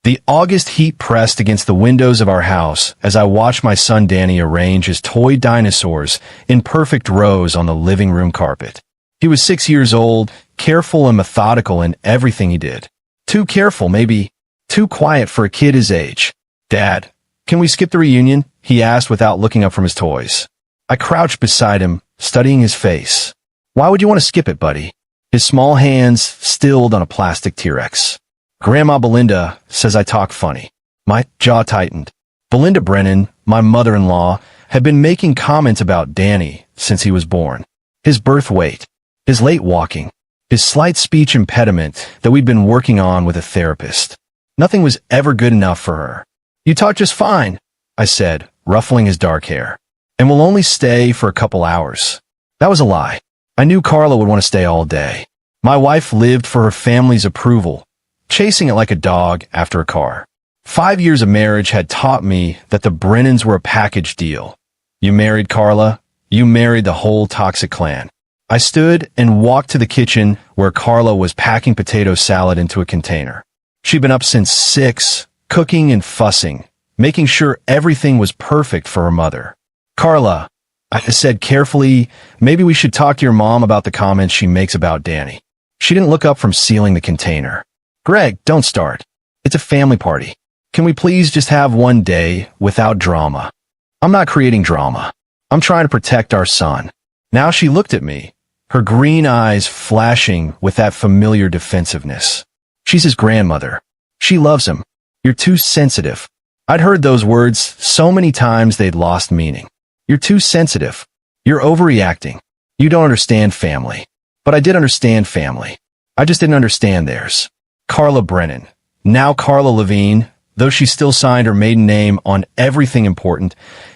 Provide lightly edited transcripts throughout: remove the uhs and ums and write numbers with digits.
The August heat pressed against the windows of our house as I watched my son Danny arrange his toy dinosaurs in perfect rows on the living room carpet. He was 6 years old, careful and methodical in everything he did. Too careful, maybe too quiet for a kid his age. "Dad, can we skip the reunion?" he asked without looking up from his toys. I crouched beside him, studying his face. "Why would you want to skip it, buddy?" His small hands stilled on a plastic T-Rex. "Grandma Belinda says I talk funny." My jaw tightened. Belinda Brennan, my mother-in-law, had been making comments about Danny since he was born. His birth weight, his late walking, his slight speech impediment that we'd been working on with a therapist. Nothing was ever good enough for her. "You talk just fine," I said, ruffling his dark hair. "And we'll only stay for a couple hours." That was a lie. I knew Carla would want to stay all day. My wife lived for her family's approval, chasing it like a dog after a car. 5 years of marriage had taught me that the Brennans were a package deal. You married Carla, you married the whole toxic clan. I stood and walked to the kitchen where Carla was packing potato salad into a container. She'd been up since 6, cooking and fussing, making sure everything was perfect for her mother. "Carla," I said carefully, "maybe we should talk to your mom about the comments she makes about Danny." She didn't look up from sealing the container. "Greg, don't start. It's a family party. Can we please just have one day without drama?" "I'm not creating drama. I'm trying to protect our son." Now she looked at me, her green eyes flashing with that familiar defensiveness. "She's his grandmother. She loves him. You're too sensitive." I'd heard those words so many times they'd lost meaning. "You're too sensitive. You're overreacting. You don't understand family." But I did understand family. I just didn't understand theirs. Carla Brennan, now Carla Levine, though she still signed her maiden name on everything important,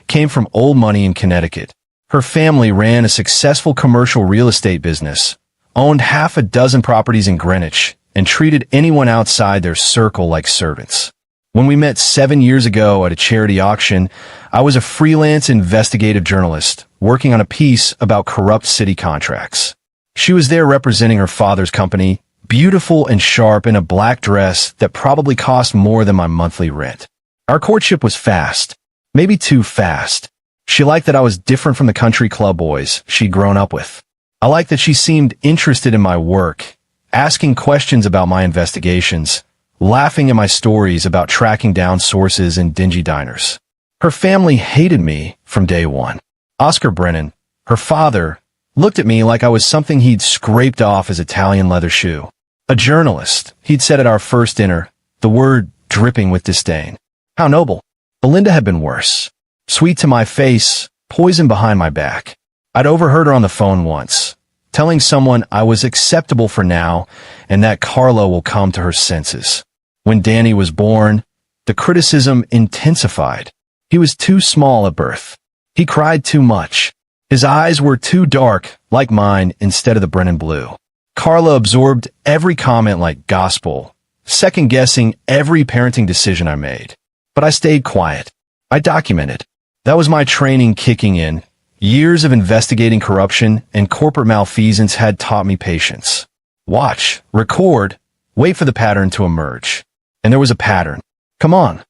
came from old money in Connecticut. Her family ran a successful commercial real estate business, owned half a dozen properties in Greenwich, and treated anyone outside their circle like servants. When we met 7 years ago at a charity auction, I was a freelance investigative journalist working on a piece about corrupt city contracts. She was there representing her father's company, beautiful and sharp in a black dress that probably cost more than my monthly rent. Our courtship was fast, maybe too fast. She liked that I was different from the country club boys she'd grown up with. I liked that she seemed interested in my work, asking questions about my investigations, laughing at my stories about tracking down sources in dingy diners. Her family hated me from day one. Oscar Brennan, her father, looked at me like I was something he'd scraped off his Italian leather shoe. "A journalist," he'd said at our first dinner, the word dripping with disdain. How noble. Belinda had been worse. Sweet to my face, poison behind my back. I'd overheard her on the phone once, telling someone I was acceptable for now and that Carla will come to her senses. When Danny was born, the criticism intensified. He was too small at birth. He cried too much. His eyes were too dark, like mine, instead of the Brennan blue. Carla absorbed every comment like gospel, second-guessing every parenting decision I made. But I stayed quiet. I documented. That was my training kicking in. Years of investigating corruption and corporate malfeasance had taught me patience. Watch, record, wait for the pattern to emerge. And there was a pattern. "Come on,"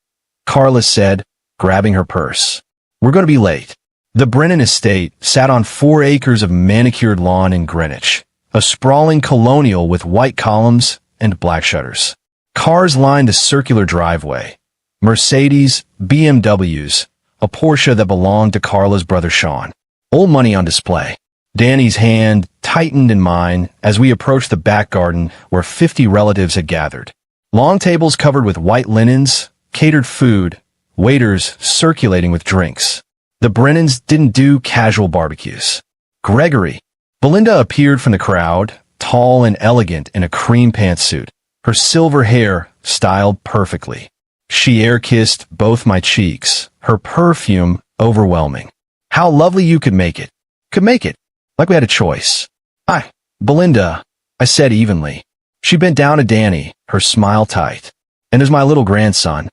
Carla said, grabbing her purse. "We're going to be late." The Brennan estate sat on 4 acres of manicured lawn in Greenwich, a sprawling colonial with white columns and black shutters. Cars lined the circular driveway. Mercedes, BMWs, a Porsche that belonged to Carla's brother Sean. Old money on display. Danny's hand tightened in mine as we approached the back garden where 50 relatives had gathered. Long tables covered with white linens, catered food, waiters circulating with drinks. The Brennans didn't do casual barbecues. Gregory. Belinda appeared from the crowd, tall and elegant in a cream pantsuit, her silver hair styled perfectly. She air-kissed both my cheeks, her perfume overwhelming. How lovely you could make it. Could make it. Like we had a choice. "Hi, Belinda," I said evenly. She bent down to Danny, her smile tight. "And there's my little grandson.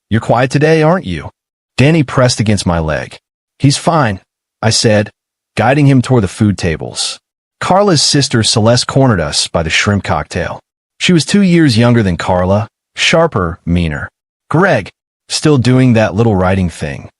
You're quiet today, aren't you?" Danny pressed against my leg. "He's fine," I said, guiding him toward the food tables. Carla's sister Celeste cornered us by the shrimp cocktail. She was 2 years younger than Carla, Sharper, meaner. Greg, still doing that little writing thing.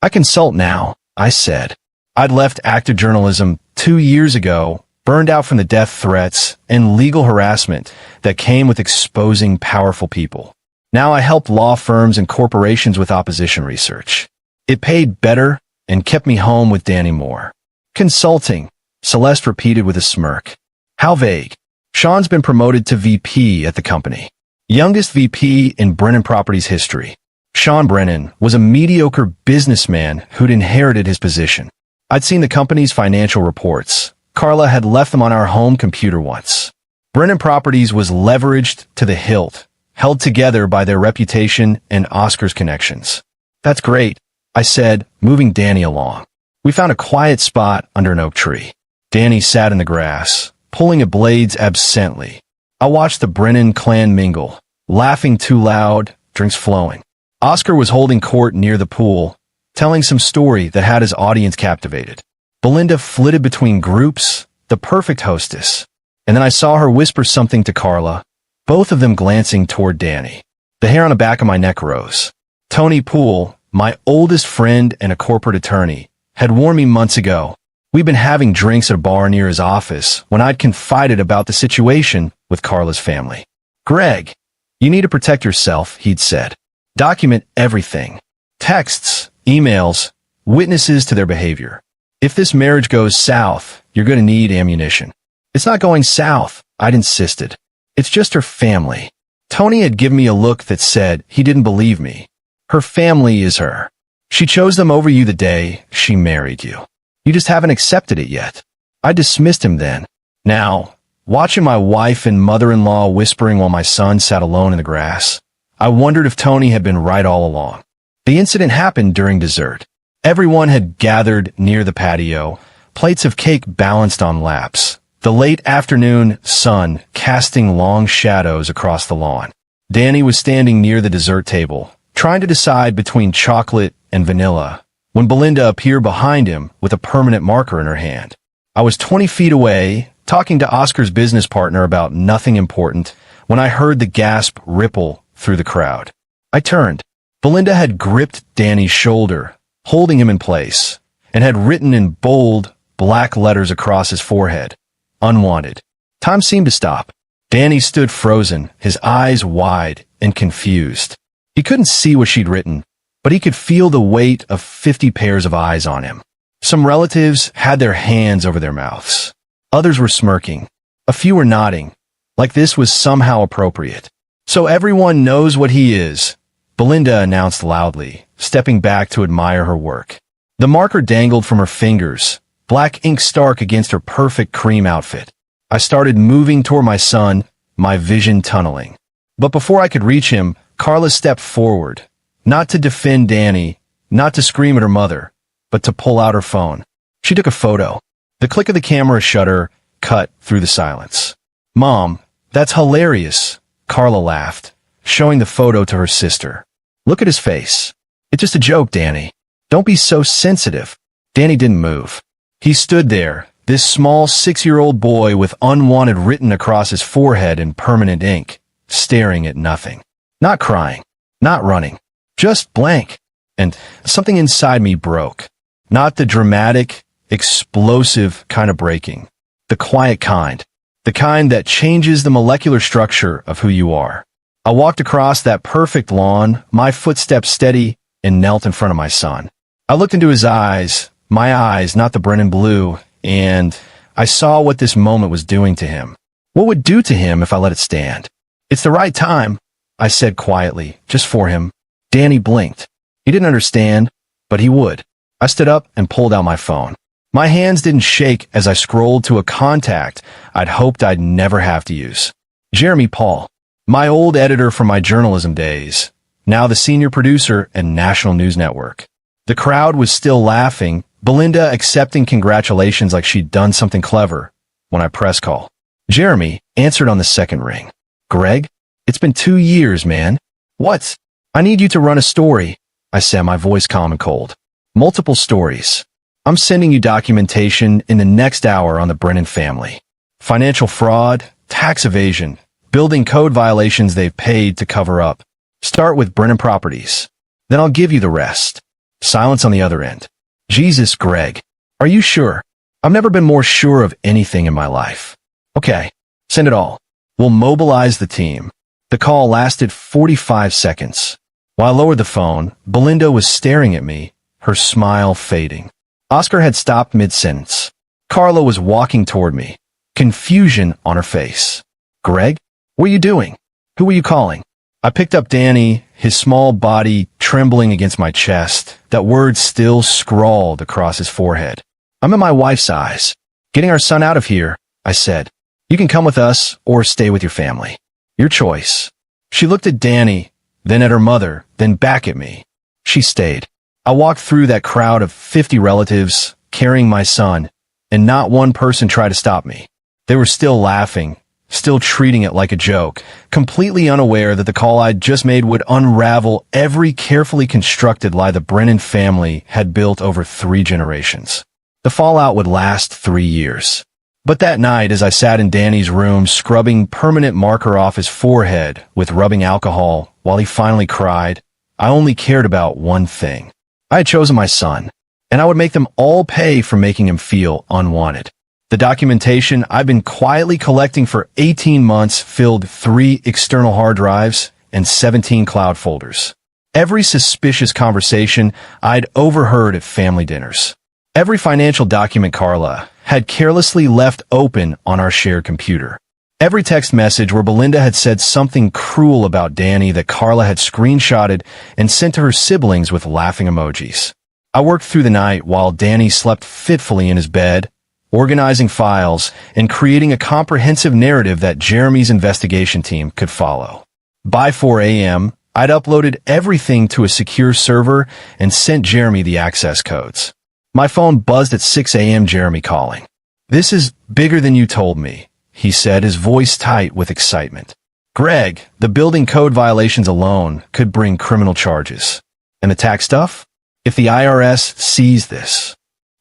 I consult now, I said. I'd left active journalism 2 years ago, burned out from the death threats and legal harassment that came with exposing powerful people. Now I helped law firms and corporations with opposition research. It paid better and kept me home with Danny Moore. Consulting, Celeste repeated with a smirk. How vague. Sean's been promoted to VP at the company. Youngest VP in Brennan Properties history. Sean Brennan was a mediocre businessman who'd inherited his position. I'd seen the company's financial reports. Carla had left them on our home computer once. Brennan Properties was leveraged to the hilt, held together by their reputation and Oscar's connections. That's great, I said, moving Danny along. We found a quiet spot under an oak tree. Danny sat in the grass, pulling at blades absently. I watched the Brennan clan mingle, laughing too loud, drinks flowing. Oscar was holding court near the pool, telling some story that had his audience captivated. Belinda flitted between groups, the perfect hostess. And then I saw her whisper something to Carla, both of them glancing toward Danny. The hair on the back of my neck rose. Tony Poole, my oldest friend and a corporate attorney, had warned me months ago. We'd been having drinks at a bar near his office when I'd confided about the situation with Carla's family. Greg, you need to protect yourself, he'd said. Document everything. Texts, emails, witnesses to their behavior. If this marriage goes south, you're going to need ammunition. It's not going south, I'd insisted. It's just her family. Tony had given me a look that said he didn't believe me. Her family is her. She chose them over you the day she married you. You just haven't accepted it yet. I dismissed him then. Now, watching my wife and mother-in-law whispering while my son sat alone in the grass, I wondered if Tony had been right all along. The incident happened during dessert. Everyone had gathered near the patio, plates of cake balanced on laps, the late afternoon sun casting long shadows across the lawn. Danny was standing near the dessert table, trying to decide between chocolate and vanilla, when Belinda appeared behind him with a permanent marker in her hand. I was 20 feet away, talking to Oscar's business partner about nothing important, when I heard the gasp ripple through the crowd. I turned. Belinda had gripped Danny's shoulder, holding him in place, and had written in bold, black letters across his forehead, "Unwanted." Time seemed to stop. Danny stood frozen, his eyes wide and confused. He couldn't see what she'd written, but he could feel the weight of 50 pairs of eyes on him. Some relatives had their hands over their mouths. Others were smirking. A few were nodding, like this was somehow appropriate. So everyone knows what he is, Belinda announced loudly, stepping back to admire her work. The marker dangled from her fingers, black ink stark against her perfect cream outfit. I started moving toward my son, my vision tunneling. But before I could reach him, Carla stepped forward, not to defend Danny, not to scream at her mother, but to pull out her phone. She took a photo. The click of the camera shutter cut through the silence. "Mom, that's hilarious," Carla laughed, showing the photo to her sister. "Look at his face. It's just a joke, Danny. Don't be so sensitive." Danny didn't move. He stood there, this small 6-year-old boy with unwanted written across his forehead in permanent ink, staring at nothing. Not crying, not running, just blank. And something inside me broke. Not the dramatic, explosive kind of breaking. The quiet kind. The kind that changes the molecular structure of who you are. I walked across that perfect lawn, my footsteps steady, and knelt in front of my son. I looked into his eyes, my eyes, not the Brennan blue, and I saw what this moment was doing to him. What would do to him if I let it stand? "It's the right time," I said quietly, just for him. Danny blinked. He didn't understand, but he would. I stood up and pulled out my phone. My hands didn't shake as I scrolled to a contact I'd hoped I'd never have to use. Jeremy Paul, my old editor from my journalism days, now the senior producer at National News Network. The crowd was still laughing, Belinda accepting congratulations like she'd done something clever, when I press call. Jeremy answered on the second ring. "Greg, it's been 2 years, man." "What?" "I need you to run a story," I said, my voice calm and cold. "Multiple stories. I'm sending you documentation in the next hour on the Brennan family. Financial fraud, tax evasion, building code violations they've paid to cover up. Start with Brennan Properties. Then I'll give you the rest. Silence on the other end. Jesus, Greg. Are you sure? I've never been more sure of anything in my life. Okay, send it all. We'll mobilize the team. The call lasted 45 seconds. While I lowered the phone, Belinda was staring at me, her smile fading. Oscar had stopped mid-sentence. Carla was walking toward me, confusion on her face. Greg? What are you doing? Who were you calling? I picked up Danny, his small body trembling against my chest, that word still scrawled across his forehead. I'm in my wife's eyes. Getting our son out of here, I said. You can come with us or stay with your family. Your choice. She looked at Danny, then at her mother, then back at me. She stayed. I walked through that crowd of 50 relatives, carrying my son, and not one person tried to stop me. They were still laughing, still treating it like a joke, completely unaware that the call I'd just made would unravel every carefully constructed lie the Brennan family had built over 3 generations. The fallout would last 3 years. But that night, as I sat in Danny's room scrubbing permanent marker off his forehead with rubbing alcohol while he finally cried, I only cared about one thing. I had chosen my son, and I would make them all pay for making him feel unwanted. The documentation I've been quietly collecting for 18 months filled 3 external hard drives and 17 cloud folders. Every suspicious conversation I'd overheard at family dinners. Every financial document Carla had carelessly left open on our shared computer. Every text message where Belinda had said something cruel about Danny that Carla had screenshotted and sent to her siblings with laughing emojis. I worked through the night while Danny slept fitfully in his bed, organizing files and creating a comprehensive narrative that Jeremy's investigation team could follow. By 4 a.m., I'd uploaded everything to a secure server and sent Jeremy the access codes. My phone buzzed at 6 a.m. Jeremy calling. This is bigger than you told me, he said, his voice tight with excitement. Greg, the building code violations alone could bring criminal charges. And the tax stuff? If the IRS sees this.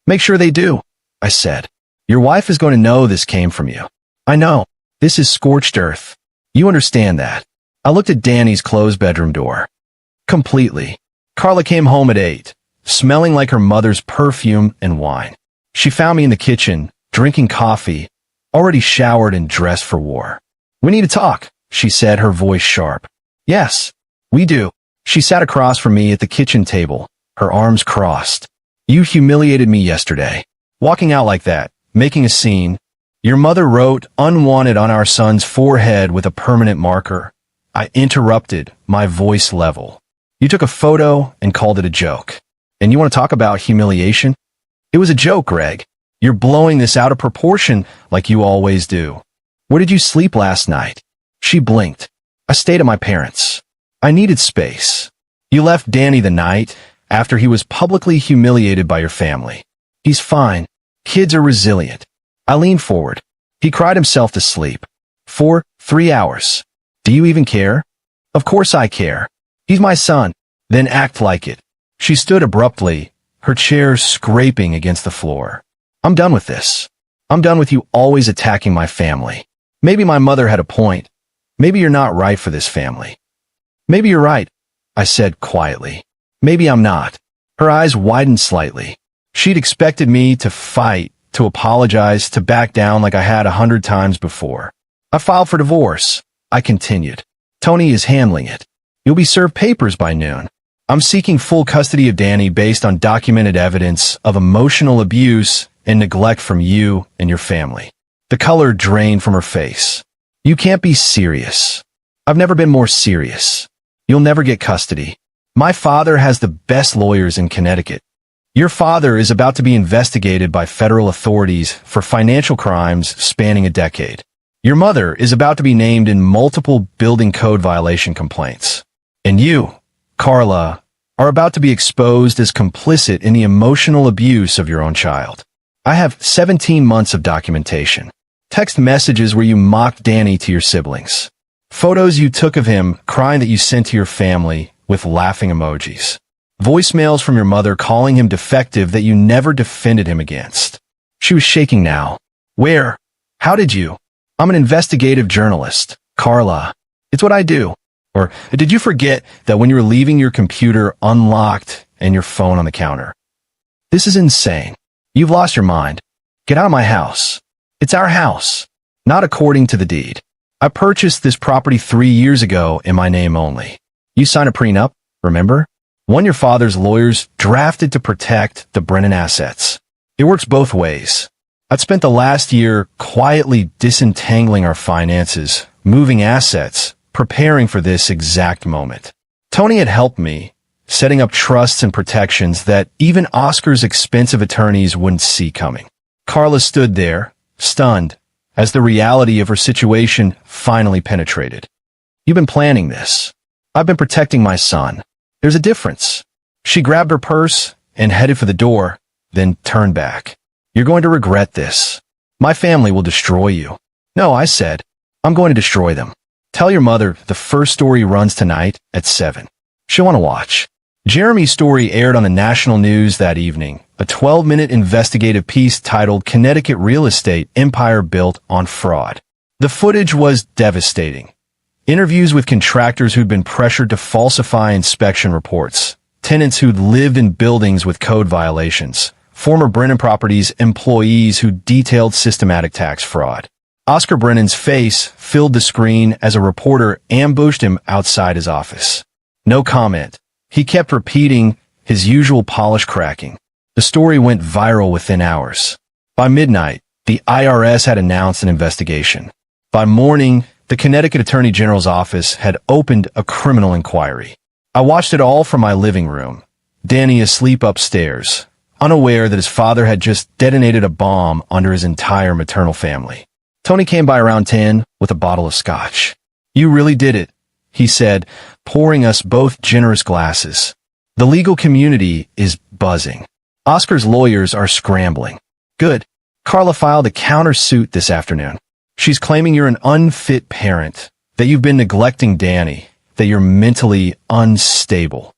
Make sure they do, I said. Your wife is going to know this came from you. I know. This is scorched earth. You understand that. I looked at Danny's closed bedroom door. Completely. Carla came home at 8. Smelling like her mother's perfume and wine. She found me in the kitchen, drinking coffee, already showered and dressed for war. We need to talk, she said, her voice sharp. Yes, we do. She sat across from me at the kitchen table, her arms crossed. You humiliated me yesterday. Walking out like that, making a scene. Your mother wrote unwanted on our son's forehead with a permanent marker. I interrupted, my voice level. You took a photo and called it a joke. And you want to talk about humiliation? It was a joke, Greg. You're blowing this out of proportion like you always do. Where did you sleep last night? She blinked. I stayed at my parents'. I needed space. You left Danny the night after he was publicly humiliated by your family. He's fine. Kids are resilient. I leaned forward. He cried himself to sleep. For 3 hours. Do you even care? Of course I care. He's my son. Then act like it. She stood abruptly, her chair scraping against the floor. I'm done with this. I'm done with you always attacking my family. Maybe my mother had a point. Maybe you're not right for this family. Maybe you're right, I said quietly. Maybe I'm not. Her eyes widened slightly. She'd expected me to fight, to apologize, to back down like I had 100 times before. I filed for divorce. I continued. Tony is handling it. You'll be served papers by noon. I'm seeking full custody of Danny based on documented evidence of emotional abuse and neglect from you and your family. The color drained from her face. You can't be serious. I've never been more serious. You'll never get custody. My father has the best lawyers in Connecticut. Your father is about to be investigated by federal authorities for financial crimes spanning a decade. Your mother is about to be named in multiple building code violation complaints. And you, Carla, are about to be exposed as complicit in the emotional abuse of your own child. I have 17 months of documentation. Text messages where you mocked Danny to your siblings. Photos you took of him crying that you sent to your family with laughing emojis. Voicemails from your mother calling him defective that you never defended him against. She was shaking now. Where? How did you? I'm an investigative journalist. Carla, it's what I do. Or, did you forget that when you were leaving your computer unlocked and your phone on the counter? This is insane. You've lost your mind. Get out of my house. It's our house. Not according to the deed. I purchased this property 3 years ago in my name only. You signed a prenup, remember? One your father's lawyers drafted to protect the Brennan assets. It works both ways. I'd spent the last year quietly disentangling our finances, moving assets, preparing for this exact moment. Tony had helped me, setting up trusts and protections that even Oscar's expensive attorneys wouldn't see coming. Carla stood there, stunned, as the reality of her situation finally penetrated. You've been planning this. I've been protecting my son. There's a difference. She grabbed her purse and headed for the door, then turned back. You're going to regret this. My family will destroy you. No, I said, I'm going to destroy them. Tell your mother the first story runs tonight at 7. She'll want to watch. Jeremy's story aired on the national news that evening, a 12-minute investigative piece titled Connecticut Real Estate Empire Built on Fraud. The footage was devastating. Interviews with contractors who'd been pressured to falsify inspection reports, tenants who'd lived in buildings with code violations, former Brennan Properties employees who detailed systematic tax fraud. Oscar Brennan's face filled the screen as a reporter ambushed him outside his office. No comment. He kept repeating his usual polish cracking. The story went viral within hours. By midnight, the IRS had announced an investigation. By morning, the Connecticut Attorney General's office had opened a criminal inquiry. I watched it all from my living room, Danny asleep upstairs, unaware that his father had just detonated a bomb under his entire maternal family. Tony came by around 10 with a bottle of scotch. You really did it, he said, pouring us both generous glasses. The legal community is buzzing. Oscar's lawyers are scrambling. Good. Carla filed a countersuit this afternoon. She's claiming you're an unfit parent, that you've been neglecting Danny, that you're mentally unstable.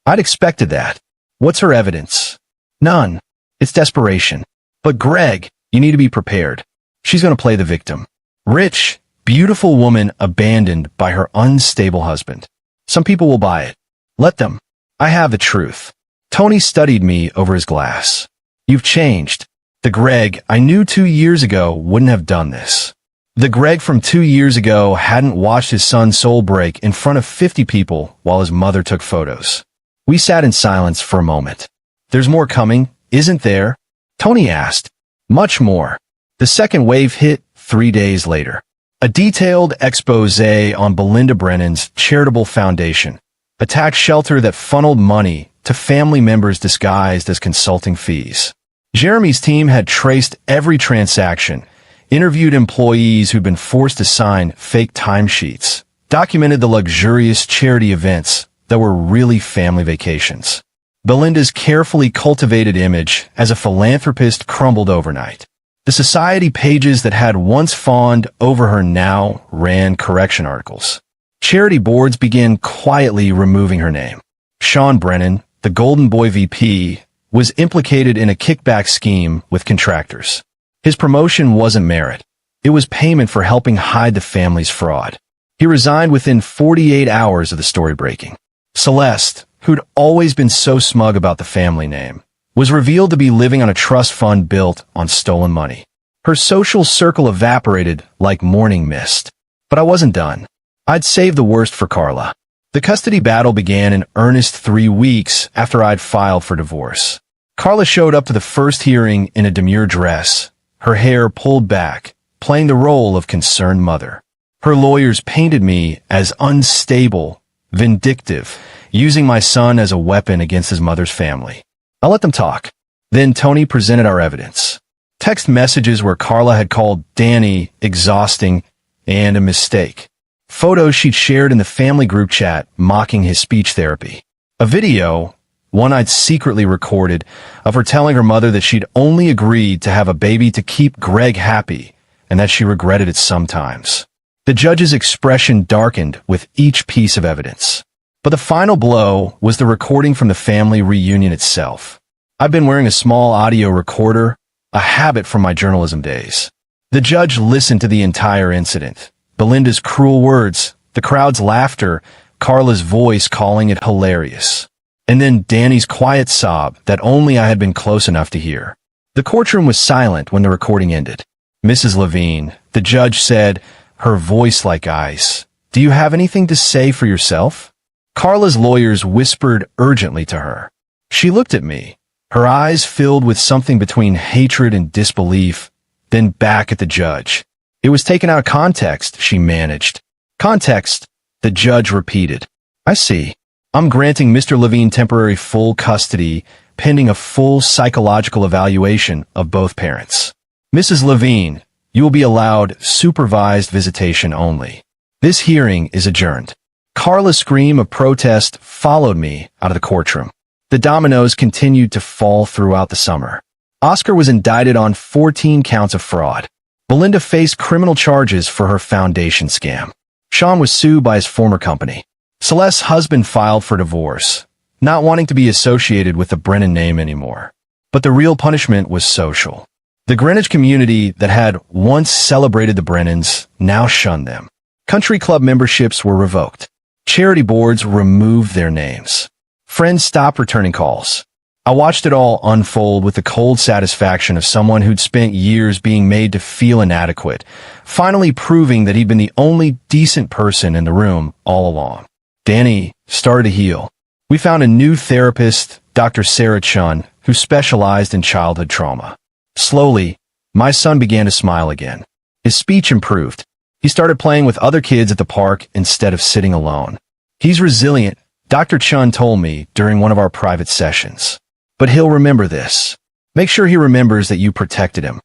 I'd expected that. What's her evidence? None. It's desperation. But Greg, you need to be prepared. She's going to play the victim. Rich, beautiful woman abandoned by her unstable husband. Some people will buy it. Let them. I have the truth. Tony studied me over his glass. You've changed. The Greg I knew 2 years ago wouldn't have done this. The Greg from 2 years ago hadn't watched his son's soul break in front of 50 people while his mother took photos. We sat in silence for a moment. There's more coming, isn't there? Tony asked. Much more. The second wave hit 3 days later. A detailed expose on Belinda Brennan's charitable foundation, a tax shelter that funneled money to family members disguised as consulting fees. Jeremy's team had traced every transaction, interviewed employees who'd been forced to sign fake timesheets, documented the luxurious charity events that were really family vacations. Belinda's carefully cultivated image as a philanthropist crumbled overnight. The society pages that had once fawned over her now ran correction articles. Charity boards began quietly removing her name. Sean Brennan, the Golden Boy VP, was implicated in a kickback scheme with contractors. His promotion wasn't merit. It was payment for helping hide the family's fraud. He resigned within 48 hours of the story breaking. Celeste, who'd always been so smug about the family name, was revealed to be living on a trust fund built on stolen money. Her social circle evaporated like morning mist. But I wasn't done. I'd saved the worst for Carla. The custody battle began in earnest 3 weeks after I'd filed for divorce. Carla showed up to the first hearing in a demure dress, her hair pulled back, playing the role of concerned mother. Her lawyers painted me as unstable, vindictive, using my son as a weapon against his mother's family. I let them talk. Then Tony presented our evidence. Text messages where Carla had called Danny exhausting and a mistake. Photos she'd shared in the family group chat mocking his speech therapy. A video, one I'd secretly recorded, of her telling her mother that she'd only agreed to have a baby to keep Greg happy and that she regretted it sometimes. The judge's expression darkened with each piece of evidence. But the final blow was the recording from the family reunion itself. I've been wearing a small audio recorder, a habit from my journalism days. The judge listened to the entire incident, Belinda's cruel words, the crowd's laughter, Carla's voice calling it hilarious. And then Danny's quiet sob that only I had been close enough to hear. The courtroom was silent when the recording ended. Mrs. Levine, the judge said, her voice like ice, "Do you have anything to say for yourself?" Carla's lawyers whispered urgently to her. She looked at me, her eyes filled with something between hatred and disbelief, then back at the judge. "It was taken out of context," she managed. "Context," the judge repeated. "I see. I'm granting Mr. Levine temporary full custody, pending a full psychological evaluation of both parents. Mrs. Levine, you will be allowed supervised visitation only. This hearing is adjourned." Carla's scream of protest followed me out of the courtroom. The dominoes continued to fall throughout the summer. Oscar was indicted on 14 counts of fraud. Belinda faced criminal charges for her foundation scam. Sean was sued by his former company. Celeste's husband filed for divorce, not wanting to be associated with the Brennan name anymore. But the real punishment was social. The Greenwich community that had once celebrated the Brennans now shunned them. Country club memberships were revoked. Charity boards removed their names. Friends stopped returning calls. I watched it all unfold with the cold satisfaction of someone who'd spent years being made to feel inadequate, finally proving that he'd been the only decent person in the room all along. Danny started to heal. We found a new therapist, Dr. Sarah Chun, who specialized in childhood trauma. Slowly, my son began to smile again. His speech improved. He started playing with other kids at the park instead of sitting alone. "He's resilient," Dr. Chun told me during one of our private sessions. "But he'll remember this. Make sure he remembers that you protected him."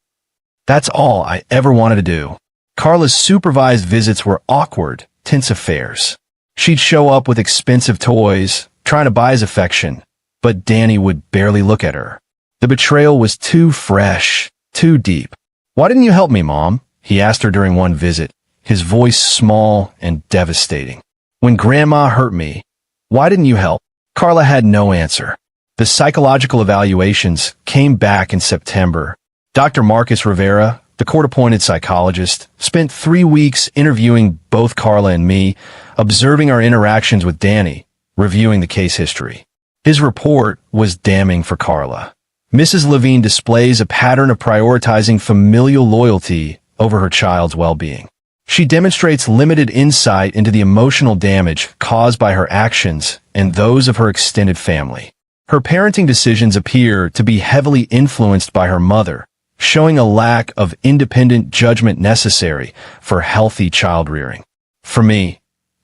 That's all I ever wanted to do. Carla's supervised visits were awkward, tense affairs. She'd show up with expensive toys, trying to buy his affection, but Danny would barely look at her. The betrayal was too fresh, too deep. "Why didn't you help me, Mom?" he asked her during one visit, his voice small and devastating. "When Grandma hurt me, why didn't you help?" Carla had no answer. The psychological evaluations came back in September. Dr. Marcus Rivera, the court-appointed psychologist, spent 3 weeks interviewing both Carla and me, observing our interactions with Danny, reviewing the case history. His report was damning for Carla. Mrs. Levine displays a pattern of prioritizing familial loyalty over her child's well-being. She demonstrates limited insight into the emotional damage caused by her actions and those of her extended family. Her parenting decisions appear to be heavily influenced by her mother, showing a lack of independent judgment necessary for healthy child rearing. For me,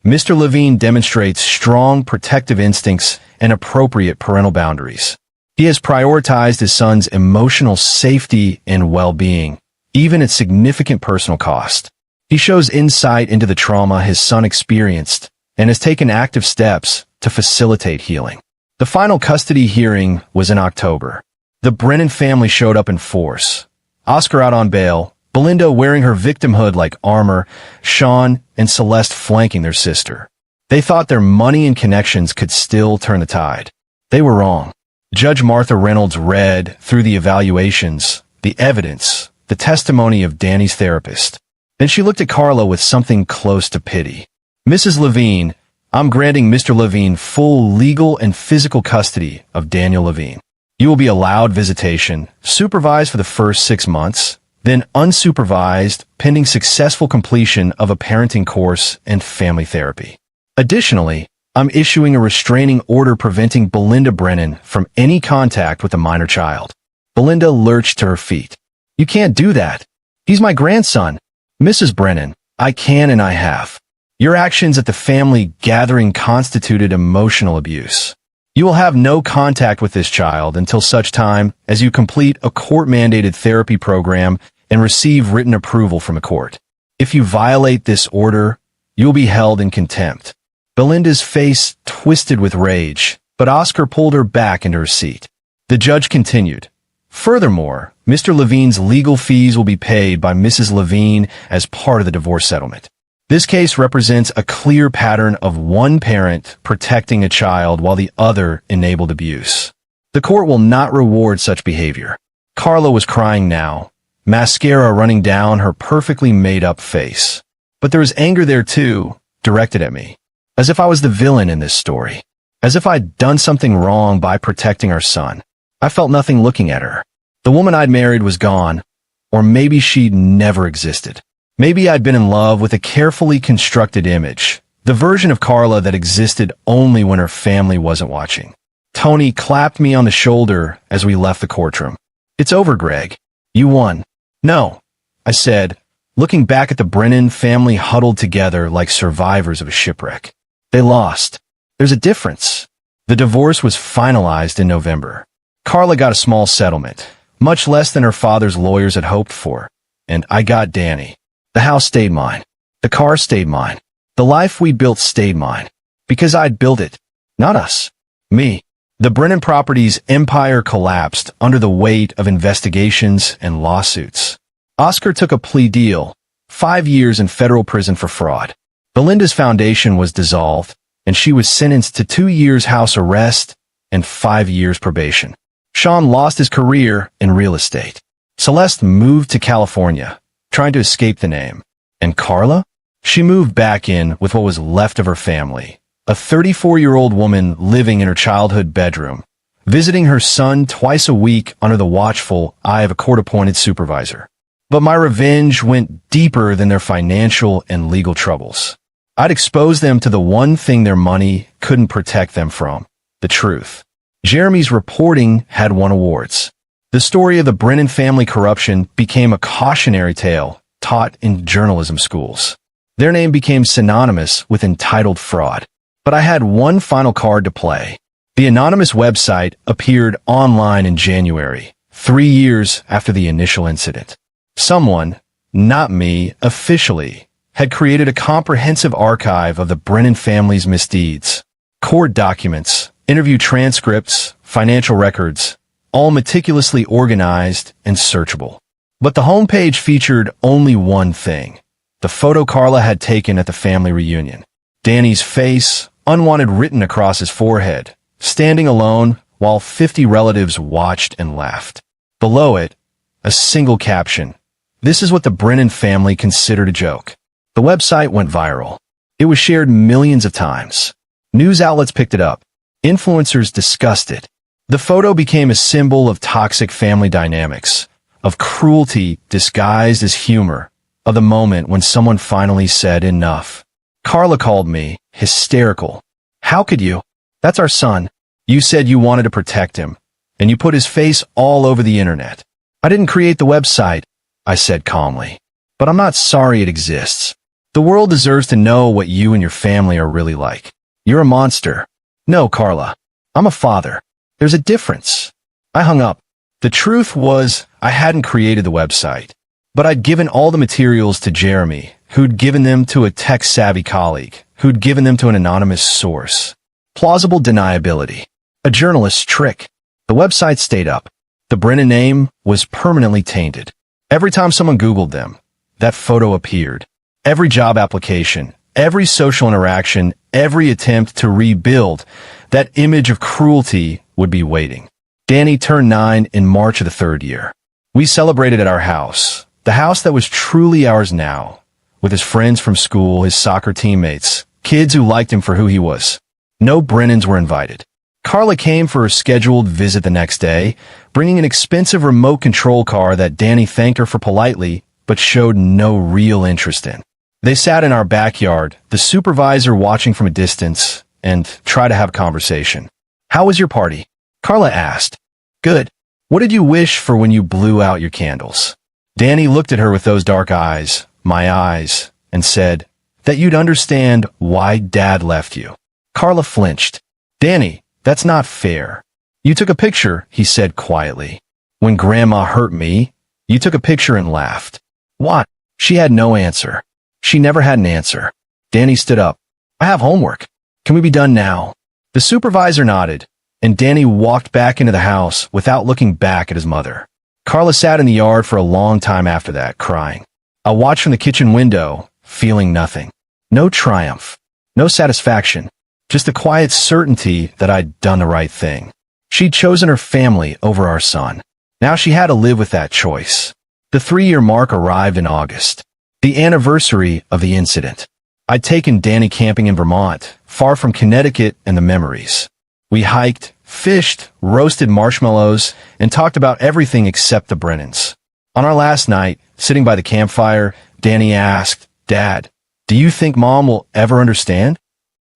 Mr. Levine demonstrates strong protective instincts and appropriate parental boundaries. He has prioritized his son's emotional safety and well-being, even at significant personal cost. He shows insight into the trauma his son experienced and has taken active steps to facilitate healing. The final custody hearing was in October. The Brennan family showed up in force. Oscar out on bail, Belinda wearing her victimhood like armor, Sean and Celeste flanking their sister. They thought their money and connections could still turn the tide. They were wrong. Judge Martha Reynolds read through the evaluations, the evidence, the testimony of Danny's therapist. Then she looked at Carla with something close to pity. "Mrs. Levine, I'm granting Mr. Levine full legal and physical custody of Daniel Levine. You will be allowed visitation, supervised for the first 6 months, then unsupervised, pending successful completion of a parenting course and family therapy. Additionally, I'm issuing a restraining order preventing Belinda Brennan from any contact with a minor child." Belinda lurched to her feet. "You can't do that. He's my grandson." "Mrs. Brennan, I can and I have. Your actions at the family gathering constituted emotional abuse. You will have no contact with this child until such time as you complete a court-mandated therapy program and receive written approval from a court. If you violate this order, you will be held in contempt." Belinda's face twisted with rage, but Oscar pulled her back into her seat. The judge continued, "Furthermore, Mr. Levine's legal fees will be paid by Mrs. Levine as part of the divorce settlement. This case represents a clear pattern of one parent protecting a child while the other enabled abuse. The court will not reward such behavior." Carla was crying now, mascara running down her perfectly made-up face. But there was anger there too, directed at me. As if I was the villain in this story. As if I'd done something wrong by protecting our son. I felt nothing looking at her. The woman I'd married was gone, or maybe she'd never existed. Maybe I'd been in love with a carefully constructed image, the version of Carla that existed only when her family wasn't watching. Tony clapped me on the shoulder as we left the courtroom. "It's over, Greg. You won." "No," I said, looking back at the Brennan family huddled together like survivors of a shipwreck. "They lost. There's a difference." The divorce was finalized in November. Carla got a small settlement, much less than her father's lawyers had hoped for, and I got Danny. The house stayed mine. The car stayed mine. The life we built stayed mine. Because I'd built it. Not us. Me. The Brennan Properties empire collapsed under the weight of investigations and lawsuits. Oscar took a plea deal, 5 years in federal prison for fraud. Belinda's foundation was dissolved, and she was sentenced to 2 years house arrest and 5 years probation. Sean lost his career in real estate. Celeste moved to California, trying to escape the name. And Carla? She moved back in with what was left of her family. A 34-year-old woman living in her childhood bedroom, visiting her son twice a week under the watchful eye of a court-appointed supervisor. But my revenge went deeper than their financial and legal troubles. I'd expose them to the one thing their money couldn't protect them from, the truth. Jeremy's reporting had won awards. The story of the Brennan family corruption became a cautionary tale taught in journalism schools. Their name became synonymous with entitled fraud. But I had one final card to play. The anonymous website appeared online in January, 3 years after the initial incident. Someone, not me, officially, had created a comprehensive archive of the Brennan family's misdeeds. Court documents, interview transcripts, financial records, all meticulously organized and searchable. But the homepage featured only one thing. The photo Carla had taken at the family reunion. Danny's face, unwanted written across his forehead, standing alone while 50 relatives watched and laughed. Below it, a single caption. This is what the Brennan family considered a joke. The website went viral. It was shared millions of times. News outlets picked it up. Influencers discussed it. The photo became a symbol of toxic family dynamics, of cruelty disguised as humor, of the moment when someone finally said enough. Carla called me, hysterical. "How could you? That's our son. You said you wanted to protect him, and you put his face all over the internet." "I didn't create the website," I said calmly. "But I'm not sorry it exists. The world deserves to know what you and your family are really like. You're a monster." "No, Carla. I'm a father. There's a difference." I hung up. The truth was, I hadn't created the website, but I'd given all the materials to Jeremy, who'd given them to a tech-savvy colleague, who'd given them to an anonymous source. Plausible deniability. A journalist's trick. The website stayed up. The Brennan name was permanently tainted. Every time someone Googled them, that photo appeared. Every job application, every social interaction, every attempt to rebuild, that image of cruelty would be waiting. Danny turned 9 in March of the 3rd year. We celebrated at our house, the house that was truly ours now, with his friends from school, his soccer teammates, kids who liked him for who he was. No Brennans were invited. Carla came for her scheduled visit the next day, bringing an expensive remote control car that Danny thanked her for politely, but showed no real interest in. They sat in our backyard, the supervisor watching from a distance, and tried to have a conversation. "How was your party?" Carla asked. "Good. What did you wish for when you blew out your candles?" Danny looked at her with those dark eyes, my eyes, and said, "That you'd understand why Dad left you." Carla flinched. "Danny, that's not fair." "You took a picture," he said quietly. "When Grandma hurt me, you took a picture and laughed." "What?" She had no answer. She never had an answer. Danny stood up. "I have homework. Can we be done now?" The supervisor nodded, and Danny walked back into the house without looking back at his mother. Carla sat in the yard for a long time after that, crying. I watched from the kitchen window, feeling nothing. No triumph. No satisfaction. Just the quiet certainty that I'd done the right thing. She'd chosen her family over our son. Now she had to live with that choice. The 3-year mark arrived in August. The anniversary of the incident. I'd taken Danny camping in Vermont, far from Connecticut and the memories. We hiked, fished, roasted marshmallows, and talked about everything except the Brennans. On our last night, sitting by the campfire, Danny asked, "Dad, do you think Mom will ever understand?"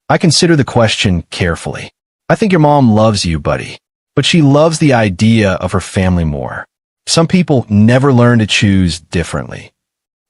I consider the question carefully. I think your mom loves you, buddy, but she loves the idea of her family more. Some people never learn to choose differently.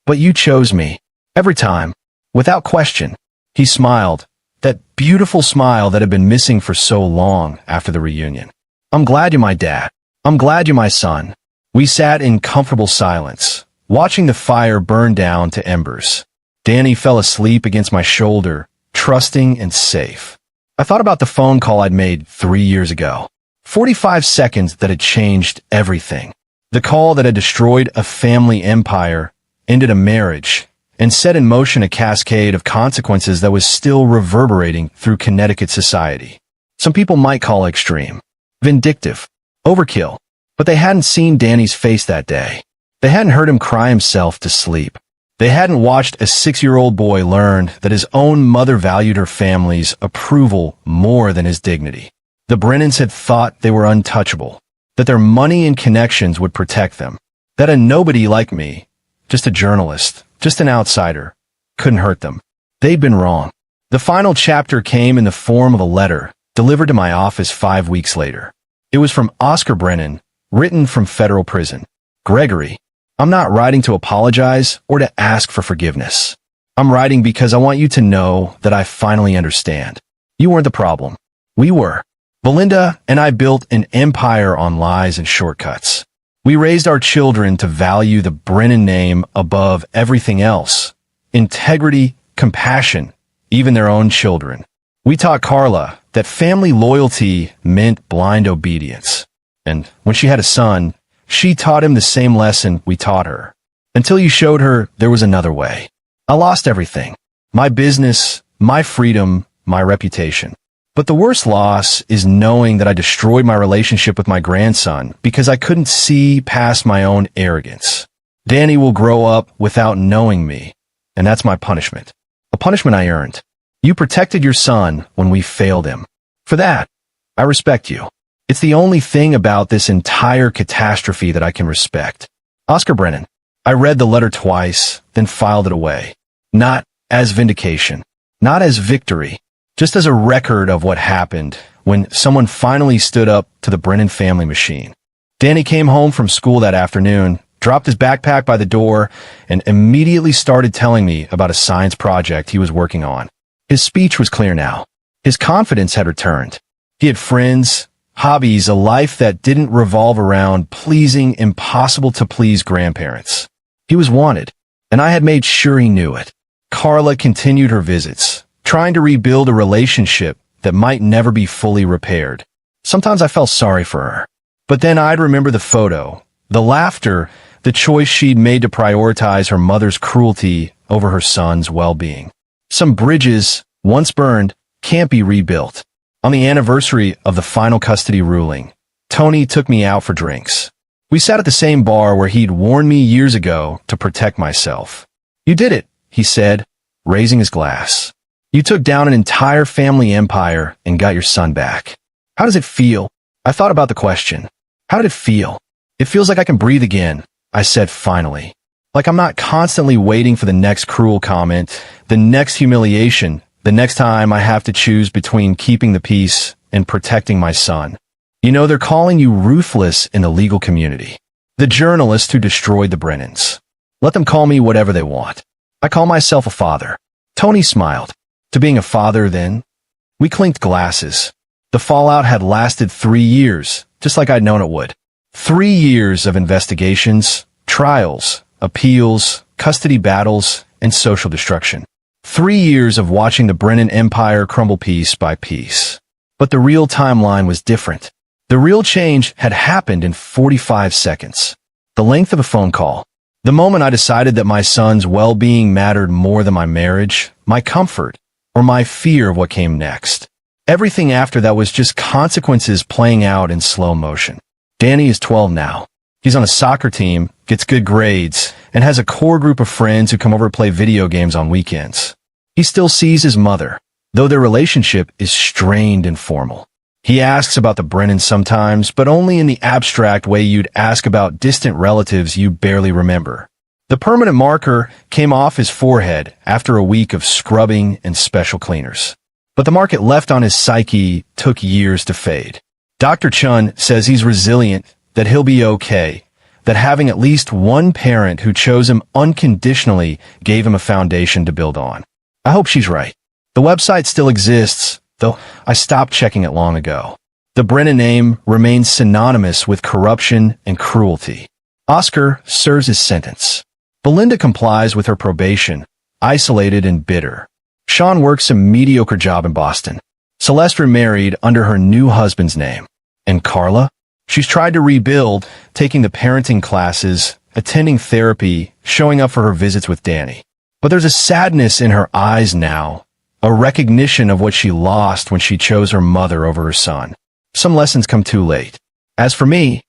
But you chose me. Every time. Without question. He smiled. That beautiful smile that had been missing for so long after the reunion. I'm glad you're my dad. I'm glad you're my son. We sat in comfortable silence, watching the fire burn down to embers. Danny fell asleep against my shoulder, trusting and safe. I thought about the phone call I'd made 3 years ago. 45 seconds that had changed everything. The call that had destroyed a family empire, ended a marriage, and set in motion a cascade of consequences that was still reverberating through Connecticut society. Some people might call it extreme, vindictive, overkill, but they hadn't seen Danny's face that day. They hadn't heard him cry himself to sleep. They hadn't watched a 6-year-old boy learn that his own mother valued her family's approval more than his dignity. The Brennans had thought they were untouchable, that their money and connections would protect them, that a nobody like me, just a journalist, just an outsider, couldn't hurt them. They'd been wrong. The final chapter came in the form of a letter delivered to my office 5 weeks later. It was from Oscar Brennan, written from federal prison. Gregory, I'm not writing to apologize or to ask for forgiveness. I'm writing because I want you to know that I finally understand. You weren't the problem. We were. Belinda and I built an empire on lies and shortcuts. We raised our children to value the Brennan name above everything else. Integrity, compassion, even their own children. We taught Carla that family loyalty meant blind obedience. And when she had a son, she taught him the same lesson we taught her. Until you showed her there was another way. I lost everything. My business, my freedom, my reputation. But the worst loss is knowing that I destroyed my relationship with my grandson because I couldn't see past my own arrogance. Danny will grow up without knowing me, and that's my punishment. A punishment I earned. You protected your son when we failed him. For that, I respect you. It's the only thing about this entire catastrophe that I can respect. Oscar Brennan. I read the letter twice, then filed it away. Not as vindication. Not as victory. Just as a record of what happened when someone finally stood up to the Brennan family machine. Danny came home from school that afternoon, dropped his backpack by the door, and immediately started telling me about a science project he was working on. His speech was clear now. His confidence had returned. He had friends, hobbies, a life that didn't revolve around pleasing impossible-to-please grandparents. He was wanted, and I had made sure he knew it. Carla continued her visits, trying to rebuild a relationship that might never be fully repaired. Sometimes I felt sorry for her. But then I'd remember the photo, the laughter, the choice she'd made to prioritize her mother's cruelty over her son's well-being. Some bridges, once burned, can't be rebuilt. On the anniversary of the final custody ruling, Tony took me out for drinks. We sat at the same bar where he'd warned me years ago to protect myself. You did it, he said, raising his glass. You took down an entire family empire and got your son back. How does it feel? I thought about the question. How did it feel? It feels like I can breathe again, I said finally. Like I'm not constantly waiting for the next cruel comment, the next humiliation, the next time I have to choose between keeping the peace and protecting my son. You know, they're calling you ruthless in the legal community. The journalist who destroyed the Brennans. Let them call me whatever they want. I call myself a father. Tony smiled. To being a father, then? We clinked glasses. The fallout had lasted 3 years, just like I'd known it would. 3 years of investigations, trials, appeals, custody battles, and social destruction. 3 years of watching the Brennan empire crumble piece by piece. But the real timeline was different. The real change had happened in 45 seconds. The length of a phone call. The moment I decided that my son's well-being mattered more than my marriage, my comfort, or my fear of what came next. Everything after that was just consequences playing out in slow motion. Danny is 12 now. He's on a soccer team, gets good grades, and has a core group of friends who come over to play video games on weekends. He still sees his mother, though their relationship is strained and formal. He asks about the Brennans sometimes, but only in the abstract way you'd ask about distant relatives you barely remember. The permanent marker came off his forehead after a week of scrubbing and special cleaners. But the mark it left on his psyche took years to fade. Dr. Chun says he's resilient, that he'll be okay, that having at least one parent who chose him unconditionally gave him a foundation to build on. I hope she's right. The website still exists, though I stopped checking it long ago. The Brennan name remains synonymous with corruption and cruelty. Oscar serves his sentence. Belinda complies with her probation, isolated and bitter. Sean works a mediocre job in Boston. Celeste remarried under her new husband's name. And Carla? She's tried to rebuild, taking the parenting classes, attending therapy, showing up for her visits with Danny. But there's a sadness in her eyes now, a recognition of what she lost when she chose her mother over her son. Some lessons come too late. As for me,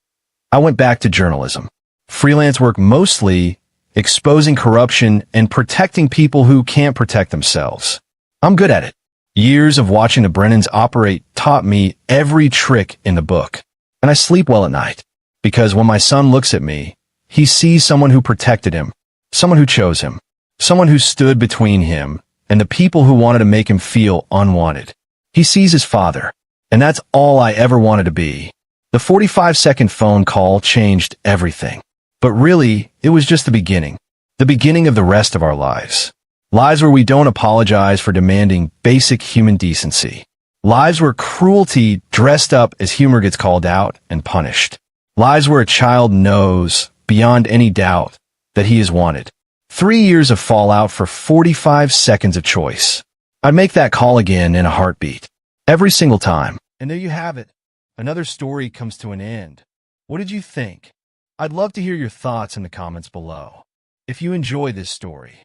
I went back to journalism. Freelance work mostly, exposing corruption and protecting people who can't protect themselves. I'm good at it. Years of watching the Brennans operate taught me every trick in the book. And I sleep well at night, because when my son looks at me, he sees someone who protected him, someone who chose him, someone who stood between him and the people who wanted to make him feel unwanted. He sees his father, and that's all I ever wanted to be. The 45-second phone call changed everything. But really, it was just the beginning of the rest of our lives. Lives where we don't apologize for demanding basic human decency. Lives where cruelty dressed up as humor gets called out and punished. Lives where a child knows, beyond any doubt, that he is wanted. 3 years of fallout for 45 seconds of choice. I'd make that call again in a heartbeat. Every single time. And there you have it. Another story comes to an end. What did you think? I'd love to hear your thoughts in the comments below. If you enjoy this story,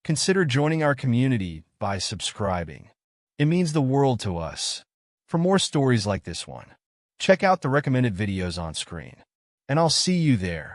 consider joining our community by subscribing. It means the world to us. For more stories like this one, check out the recommended videos on screen. And I'll see you there.